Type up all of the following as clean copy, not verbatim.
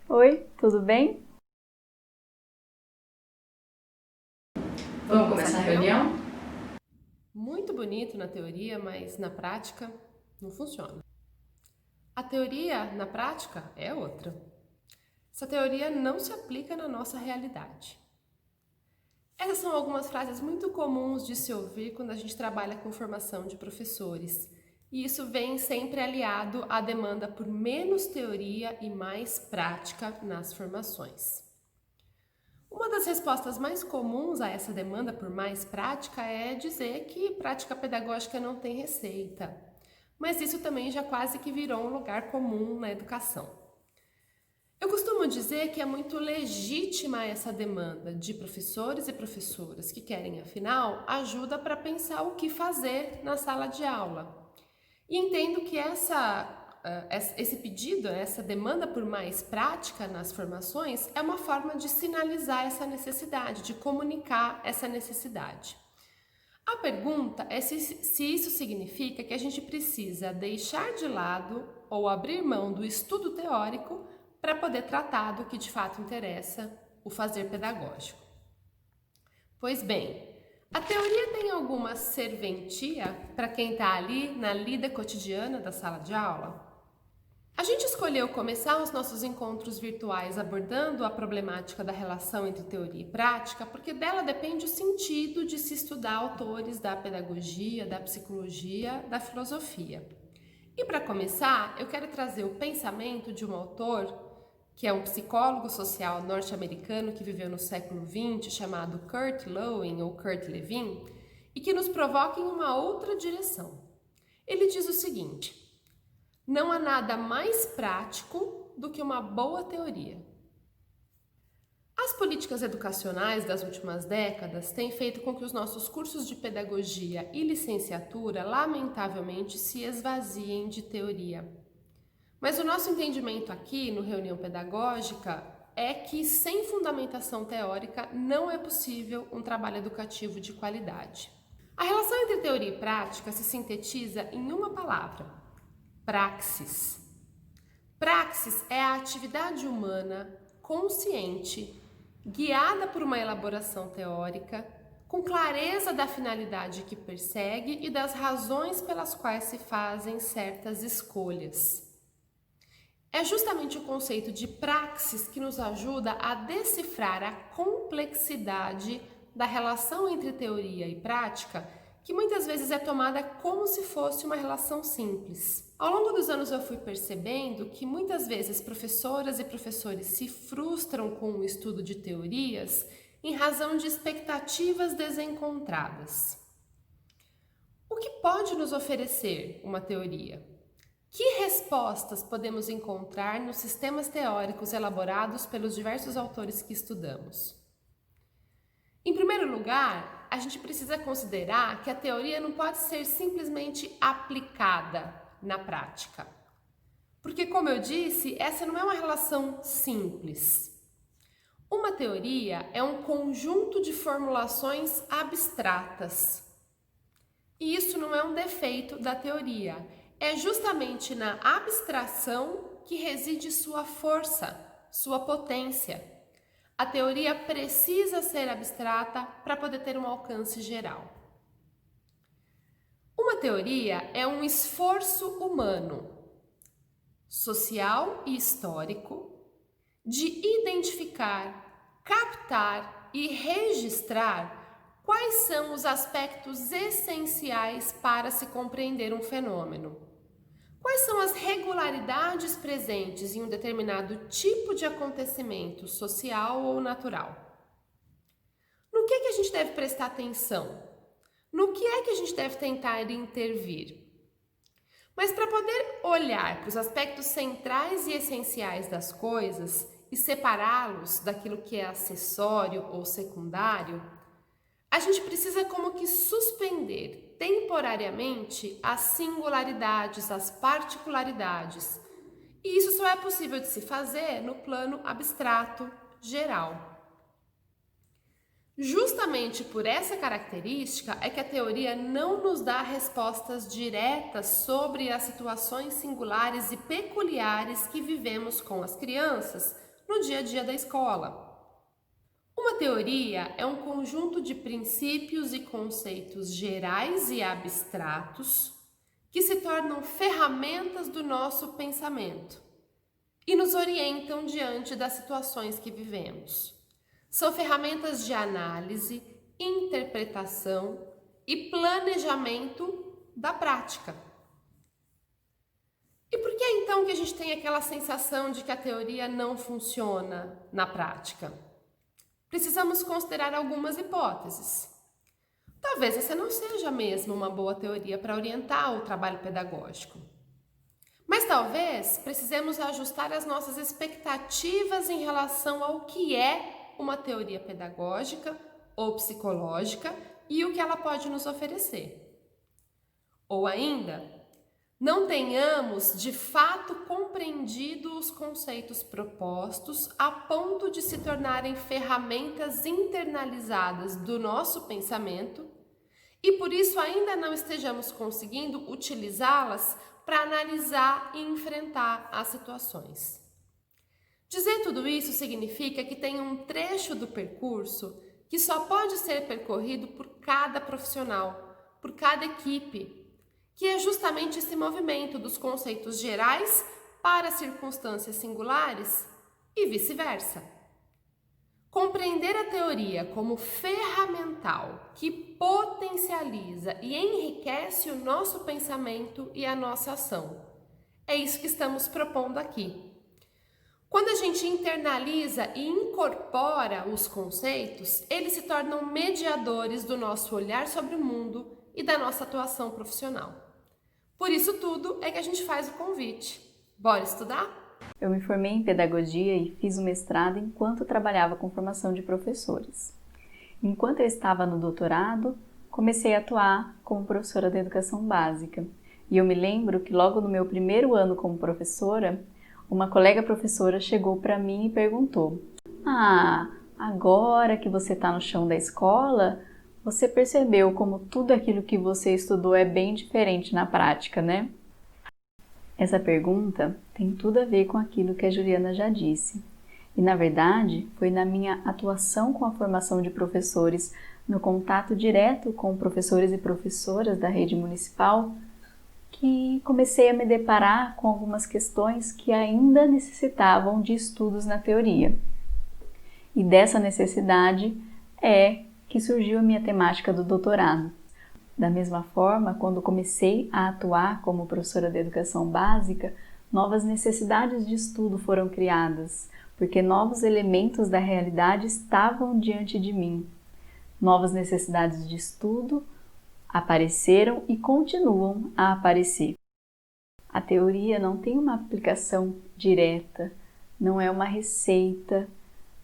Oi, tudo bem? Vamos começar a reunião? Muito bonito na teoria, mas na prática não funciona. A teoria, na prática, é outra. Essa teoria não se aplica na nossa realidade. Essas são algumas frases muito comuns de se ouvir quando a gente trabalha com formação de professores. E isso vem sempre aliado à demanda por menos teoria e mais prática nas formações. Uma das respostas mais comuns a essa demanda por mais prática é dizer que prática pedagógica não tem receita. Mas isso também já quase que virou um lugar comum na educação. Eu costumo dizer que é muito legítima essa demanda de professores e professoras que querem, afinal, ajuda para pensar o que fazer na sala de aula. E entendo que esse pedido, essa demanda por mais prática nas formações é uma forma de sinalizar essa necessidade, de comunicar essa necessidade. A pergunta é se isso significa que a gente precisa deixar de lado ou abrir mão do estudo teórico para poder tratar do que de fato interessa, o fazer pedagógico. Pois bem, a teoria tem alguma serventia para quem está ali na lida cotidiana da sala de aula? A gente escolheu começar os nossos encontros virtuais abordando a problemática da relação entre teoria e prática, porque dela depende o sentido de se estudar autores da pedagogia, da psicologia, da filosofia. E para começar, eu quero trazer o pensamento de um autor que é um psicólogo social norte-americano que viveu no século XX, chamado Kurt Lewin ou Kurt Lewin, e que nos provoca em uma outra direção. Ele diz o seguinte: não há nada mais prático do que uma boa teoria. As políticas educacionais das últimas décadas têm feito com que os nossos cursos de pedagogia e licenciatura, lamentavelmente, se esvaziem de teoria. Mas o nosso entendimento aqui no Reunião Pedagógica é que sem fundamentação teórica não é possível um trabalho educativo de qualidade. A relação entre teoria e prática se sintetiza em uma palavra: praxis. Praxis é a atividade humana consciente, guiada por uma elaboração teórica, com clareza da finalidade que persegue e das razões pelas quais se fazem certas escolhas. É justamente o conceito de praxis que nos ajuda a decifrar a complexidade da relação entre teoria e prática, que muitas vezes é tomada como se fosse uma relação simples. Ao longo dos anos eu fui percebendo que muitas vezes professoras e professores se frustram com o estudo de teorias em razão de expectativas desencontradas. O que pode nos oferecer uma teoria? Que respostas podemos encontrar nos sistemas teóricos elaborados pelos diversos autores que estudamos? Em primeiro lugar, a gente precisa considerar que a teoria não pode ser simplesmente aplicada na prática. Porque, como eu disse, essa não é uma relação simples. Uma teoria é um conjunto de formulações abstratas. E isso não é um defeito da teoria. É justamente na abstração que reside sua força, sua potência. A teoria precisa ser abstrata para poder ter um alcance geral. Uma teoria é um esforço humano, social e histórico, de identificar, captar e registrar quais são os aspectos essenciais para se compreender um fenômeno. Quais são as regularidades presentes em um determinado tipo de acontecimento social ou natural? No que a gente deve prestar atenção? No que é que a gente deve tentar intervir? Mas para poder olhar para os aspectos centrais e essenciais das coisas e separá-los daquilo que é acessório ou secundário, a gente precisa como que suspender temporariamente as singularidades, as particularidades. E isso só é possível de se fazer no plano abstrato, geral. Justamente por essa característica é que a teoria não nos dá respostas diretas sobre as situações singulares e peculiares que vivemos com as crianças, no dia a dia da escola. Uma teoria é um conjunto de princípios e conceitos gerais e abstratos que se tornam ferramentas do nosso pensamento e nos orientam diante das situações que vivemos. São ferramentas de análise, interpretação e planejamento da prática. E por que então que a gente tem aquela sensação de que a teoria não funciona na prática? Precisamos considerar algumas hipóteses. Talvez essa não seja mesmo uma boa teoria para orientar o trabalho pedagógico. Mas talvez precisemos ajustar as nossas expectativas em relação ao que é uma teoria pedagógica ou psicológica e o que ela pode nos oferecer. Ou ainda, não tenhamos de fato compreendido os conceitos propostos a ponto de se tornarem ferramentas internalizadas do nosso pensamento e por isso ainda não estejamos conseguindo utilizá-las para analisar e enfrentar as situações. Dizer tudo isso significa que tem um trecho do percurso que só pode ser percorrido por cada profissional, por cada equipe, que é justamente esse movimento dos conceitos gerais para circunstâncias singulares e vice-versa. Compreender a teoria como ferramental que potencializa e enriquece o nosso pensamento e a nossa ação. É isso que estamos propondo aqui. Quando a gente internaliza e incorpora os conceitos, eles se tornam mediadores do nosso olhar sobre o mundo e da nossa atuação profissional. Por isso tudo é que a gente faz o convite. Bora estudar? Eu me formei em pedagogia e fiz o mestrado enquanto trabalhava com formação de professores. Enquanto eu estava no doutorado, comecei a atuar como professora de educação básica. E eu me lembro que logo no meu primeiro ano como professora, uma colega professora chegou para mim e perguntou: agora que você está no chão da escola, você percebeu como tudo aquilo que você estudou é bem diferente na prática, né? Essa pergunta tem tudo a ver com aquilo que a Juliana já disse. E, na verdade, foi na minha atuação com a formação de professores, no contato direto com professores e professoras da rede municipal, que comecei a me deparar com algumas questões que ainda necessitavam de estudos na teoria. E dessa necessidade que surgiu a minha temática do doutorado. Da mesma forma, quando comecei a atuar como professora de educação básica, novas necessidades de estudo foram criadas, porque novos elementos da realidade estavam diante de mim. Novas necessidades de estudo apareceram e continuam a aparecer. A teoria não tem uma aplicação direta, não é uma receita,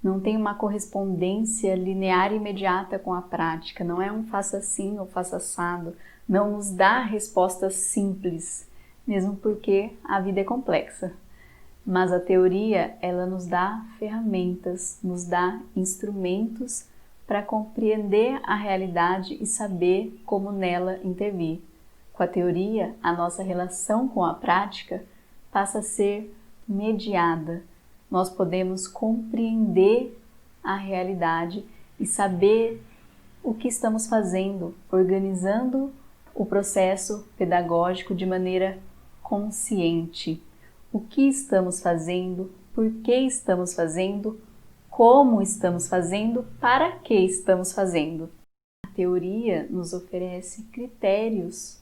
não tem uma correspondência linear e imediata com a prática, não é um faça assim ou faça assado, não nos dá respostas simples, mesmo porque a vida é complexa. Mas a teoria, ela nos dá ferramentas, nos dá instrumentos para compreender a realidade e saber como nela intervir. Com a teoria, a nossa relação com a prática passa a ser mediada. Nós podemos compreender a realidade e saber o que estamos fazendo, organizando o processo pedagógico de maneira consciente. O que estamos fazendo, por que estamos fazendo, como estamos fazendo, para que estamos fazendo. A teoria nos oferece critérios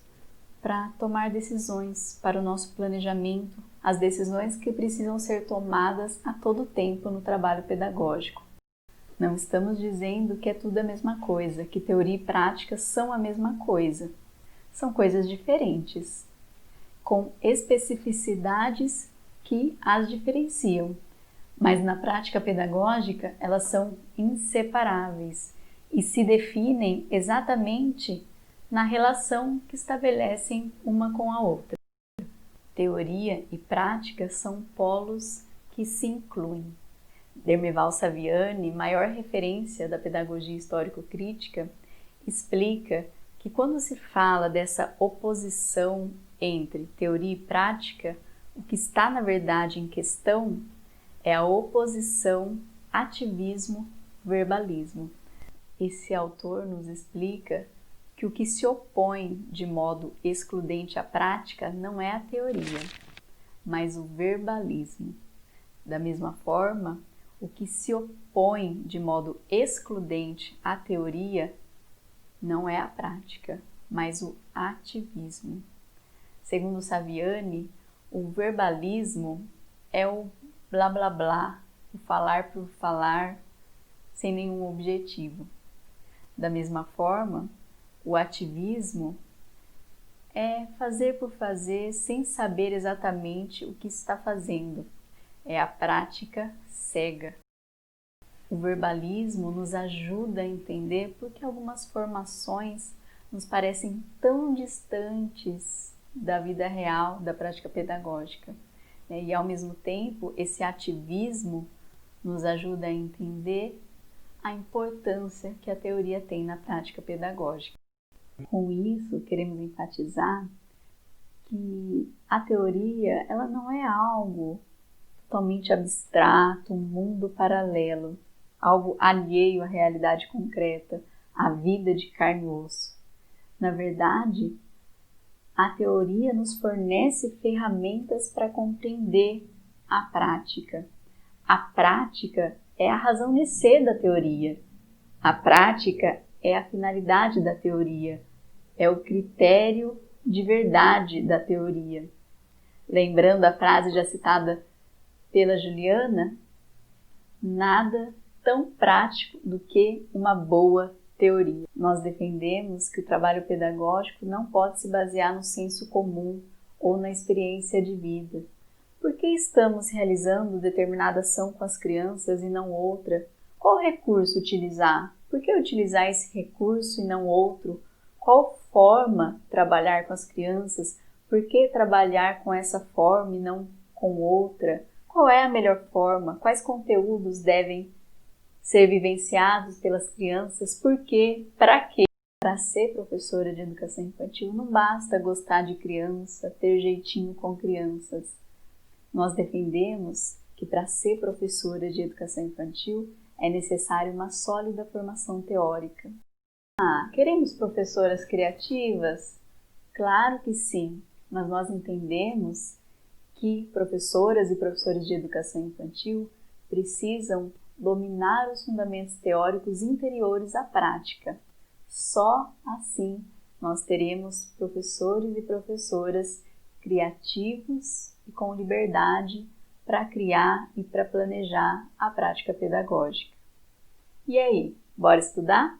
para tomar decisões, para o nosso planejamento, as decisões que precisam ser tomadas a todo tempo no trabalho pedagógico. Não estamos dizendo que é tudo a mesma coisa, que teoria e prática são a mesma coisa. São coisas diferentes, com especificidades que as diferenciam. Mas na prática pedagógica, elas são inseparáveis e se definem exatamente na relação que estabelecem uma com a outra. Teoria e prática são polos que se incluem. Dermeval Saviani, maior referência da pedagogia histórico-crítica, explica que quando se fala dessa oposição entre teoria e prática, o que está na verdade em questão É a oposição ativismo-verbalismo. Esse autor nos explica que o que se opõe de modo excludente à prática não é a teoria, mas o verbalismo. Da mesma forma, o que se opõe de modo excludente à teoria não é a prática, mas o ativismo. Segundo Saviani, o verbalismo é o blá blá blá, o falar por falar, sem nenhum objetivo. Da mesma forma, o ativismo é fazer por fazer sem saber exatamente o que está fazendo. É a prática cega. O verbalismo nos ajuda a entender por que algumas formações nos parecem tão distantes da vida real, da prática pedagógica. E, ao mesmo tempo, esse ativismo nos ajuda a entender a importância que a teoria tem na prática pedagógica. Com isso, queremos enfatizar que a teoria ela não é algo totalmente abstrato, um mundo paralelo, algo alheio à realidade concreta, à vida de carne e osso. Na verdade, a teoria nos fornece ferramentas para compreender a prática. A prática é a razão de ser da teoria. A prática é a finalidade da teoria, é o critério de verdade da teoria. Lembrando a frase já citada pela Juliana, nada tão prático do que uma boa teoria. Nós defendemos que o trabalho pedagógico não pode se basear no senso comum ou na experiência de vida. Por que estamos realizando determinada ação com as crianças e não outra? Qual recurso utilizar? Por que utilizar esse recurso e não outro? Qual forma trabalhar com as crianças? Por que trabalhar com essa forma e não com outra? Qual é a melhor forma? Quais conteúdos devem ser vivenciados pelas crianças? Por quê? Para quê? Para ser professora de educação infantil não basta gostar de criança, ter jeitinho com crianças. Nós defendemos que para ser professora de educação infantil é necessário uma sólida formação teórica. Queremos professoras criativas? Claro que sim, mas nós entendemos que professoras e professores de educação infantil precisam dominar os fundamentos teóricos interiores à prática. Só assim nós teremos professores e professoras criativos e com liberdade para criar e para planejar a prática pedagógica. E aí, bora estudar?